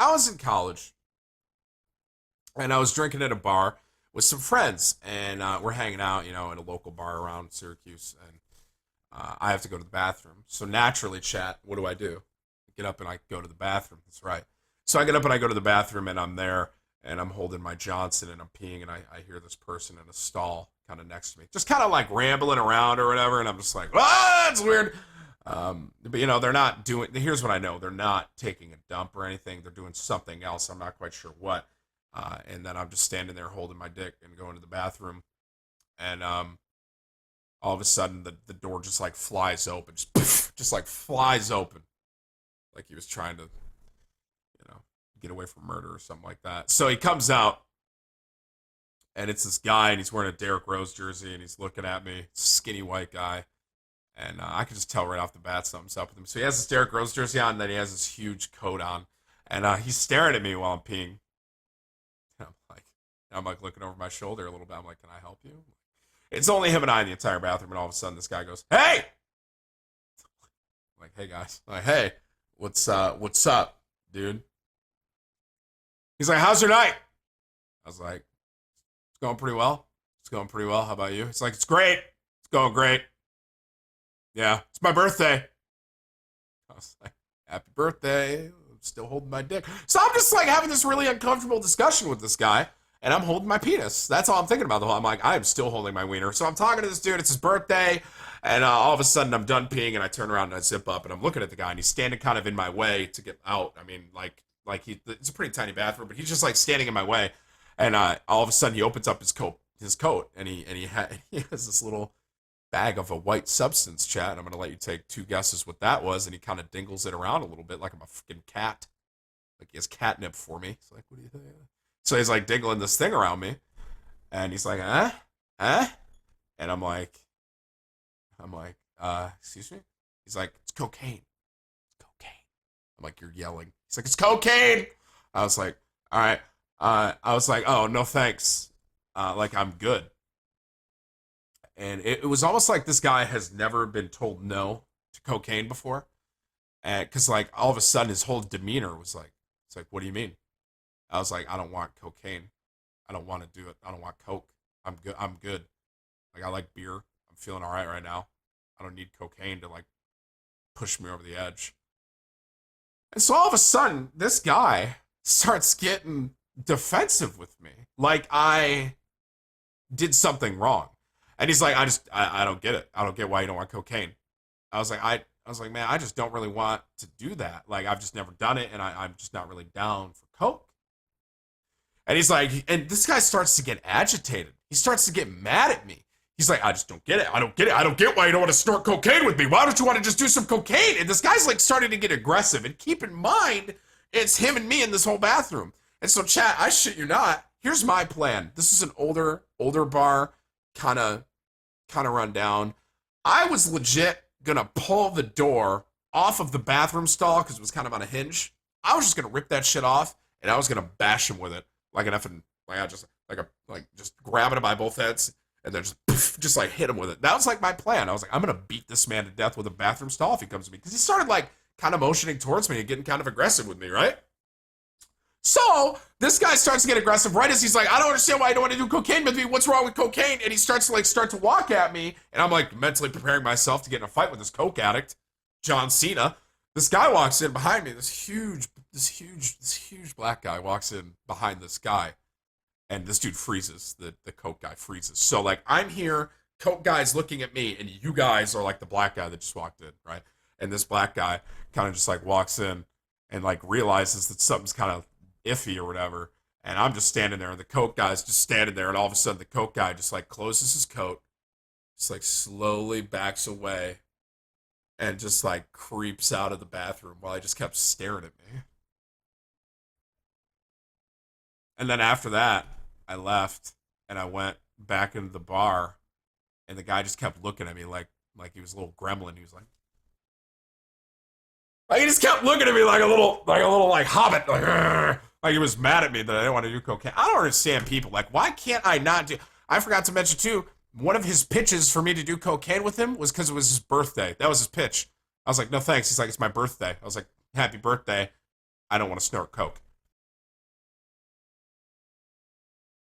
I was in college, and I was drinking at a bar with some friends, and we're hanging out, at a local bar around Syracuse, and I have to go to the bathroom. So naturally, chat, what do? I get up and I go to the bathroom. That's right. So I get up and I go to the bathroom, and I'm there, and I'm holding my Johnson, and I'm peeing, and I hear this person in a stall kind of next to me, just kind of like rambling around or whatever, and I'm just like, ah, it's weird. But they're not doing. Here's what I know: they're not taking a dump or anything. They're doing something else. I'm not quite sure what. And then I'm just standing there holding my dick and going to the bathroom, and all of a sudden the door just like flies open, just poof, just like flies open, like he was trying to, get away from murder or something like that. So he comes out, and it's this guy, and he's wearing a Derrick Rose jersey, and he's looking at me, skinny white guy. And I could just tell right off the bat something's up with him. So he has this Derrick Rose jersey on, and then he has this huge coat on. And he's staring at me while I'm peeing. And I'm like looking over my shoulder a little bit. I'm like, can I help you? It's only him and I in the entire bathroom, and all of a sudden this guy goes, hey! I'm like, hey guys. I'm like, hey, what's up, dude? He's like, how's your night? I was like, it's going pretty well. It's going pretty well. How about you? It's like, it's great. It's going great. Yeah, it's my birthday. I was like, happy birthday. I'm still holding my dick. So I'm just like having this really uncomfortable discussion with this guy, and I'm holding my penis. That's all I'm thinking about the whole. I'm like, I'm still holding my wiener. So I'm talking to this dude. It's his birthday, and all of a sudden I'm done peeing, and I turn around and I zip up, and I'm looking at the guy, and he's standing kind of in my way to get out. I mean, it's a pretty tiny bathroom, but he's just like standing in my way, and all of a sudden he opens up his coat, and he has this little bag of a white substance, chat. I'm going to let you take two guesses what that was. And he kind of dingles it around a little bit like I'm a freaking cat. Like he has catnip for me. He's like, what do you think? So he's like dingling this thing around me. And he's like, huh? And I'm like, excuse me? He's like, it's cocaine. It's cocaine. I'm like, you're yelling. He's like, it's cocaine. I was like, all right. I was like, oh, no thanks. Like, I'm good. And it was almost like this guy has never been told no to cocaine before. And because like all of a sudden his whole demeanor was like, it's like, what do you mean? I was like, I don't want cocaine. I don't want to do it. I don't want coke. I'm good. I'm good. Like I like beer. I'm feeling all right now. I don't need cocaine to like push me over the edge. And so all of a sudden this guy starts getting defensive with me. Like I did something wrong. And he's like, I don't get it. I don't get why you don't want cocaine. I was like, man, I just don't really want to do that. Like, I've just never done it, and I'm just not really down for coke. And he's like, and this guy starts to get agitated. He starts to get mad at me. He's like, I just don't get it. I don't get it. I don't get why you don't want to snort cocaine with me. Why don't you want to just do some cocaine? And this guy's like starting to get aggressive. And keep in mind, it's him and me in this whole bathroom. And so, chat, I shit you not. Here's my plan. This is an older bar, kind of run down. I was legit gonna pull the door off of the bathroom stall because it was kind of on a hinge. I was just gonna rip that shit off, and I was gonna bash him with it like an effing just grabbing him by both heads and then just poof, just like hit him with it. That was like my plan. I was like, I'm gonna beat this man to death with a bathroom stall if he comes to me, because he started like kind of motioning towards me and getting kind of aggressive with me, right? So this guy starts to get aggressive right as he's like, I don't understand why you don't want to do cocaine with me. What's wrong with cocaine? And he starts to start to walk at me, and I'm like mentally preparing myself to get in a fight with this coke addict, John Cena. This guy walks in behind me. This huge black guy walks in behind this guy, and this dude freezes. The coke guy freezes. So like I'm here, coke guy's looking at me, and you guys are like the black guy that just walked in, right? And this black guy kind of just like walks in and like realizes that something's kind of iffy or whatever, and I'm just standing there, and the coke guy's just standing there, and all of a sudden the coke guy just like closes his coat, just like slowly backs away, and just like creeps out of the bathroom while he just kept staring at me. And then after that, I left, and I went back into the bar, and the guy just kept looking at me like he was a little gremlin. He was like he just kept looking at me like a little hobbit, like he was mad at me that I didn't want to do cocaine. I don't understand people. Like, why can't I not do? I forgot to mention too, one of his pitches for me to do cocaine with him was because it was his birthday. That was his pitch. I was like, no thanks. He's like, it's my birthday. I was like, happy birthday. I don't want to snort coke.